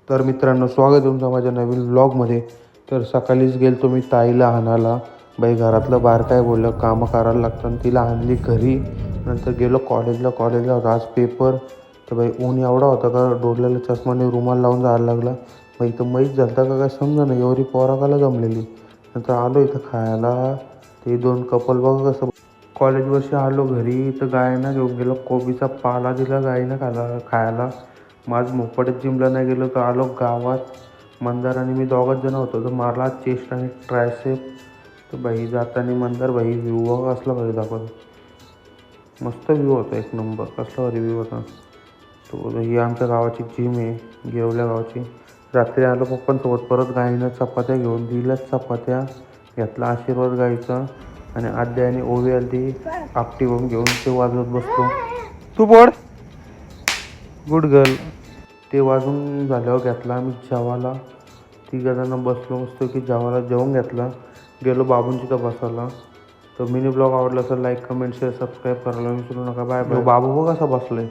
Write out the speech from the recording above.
तर मित्रांनो, स्वागत आहे तुमचं माझ्या नवीन व्लॉगमध्ये. तर सकाळीच गेलो तुम्ही ताईला आणायला. बाई घरातलं बाहेर काय बोललं, कामं करायला लागतं आणि तिला आणली घरी. नंतर गेलो कॉलेजला होता आज पेपर. तर बाई ऊन एवढा होता का डोळ्याला चष्माने रुमाल लावून जायला लागला. बाई इथं मैत झालता का काय समजा ना, एवढी पोराकाला जमलेली. नंतर आलो इथं खायला. ते 2 कपल बघा कसं कॉलेजवरशी आलो घरी. तर गायनं घेऊन गेलो कोबीचा पाला दिला गाईनं खायला. माझ मोपाट्यात जिमला नाही गेलो तर आलो गावात. मंदार आणि मी दोघंच जण होतो. तर मारला चेस्ट आणि ट्रायसेप. तर बाई जाताना मंदार बाई व्ह्यू बघा कसला भारी दाखवतो. मस्त व्ह्यू होता, एक नंबर कसला भारी व्ह्यू होता. तो ही आमच्या गावाची जिम आहे, गिरवल्या गावाची. रात्री आलो पप्पांसोबत परत गाईनं चपात्या घेऊन दिल्याच चपात्या. घेतला आशीर्वाद गाईचा आणि आद्या आणि ओवी आली ती आपटी बम घेऊन ते वाजवत बसलो. तू बोड गुड गर्ल. ते वाजून झाल्यावर घेतला आम्ही जेवायला. 3 जणांना बसलो मस्त की जेवायला जेवून घेतला. गेलो बाबूंच्या बसायला. तर मिनी ब्लॉग आवडला असेल लाईक कमेंट शेअर सबस्क्राईब करायला विसरू नका. Bye bye. बाबू बघ कसा बसलाय.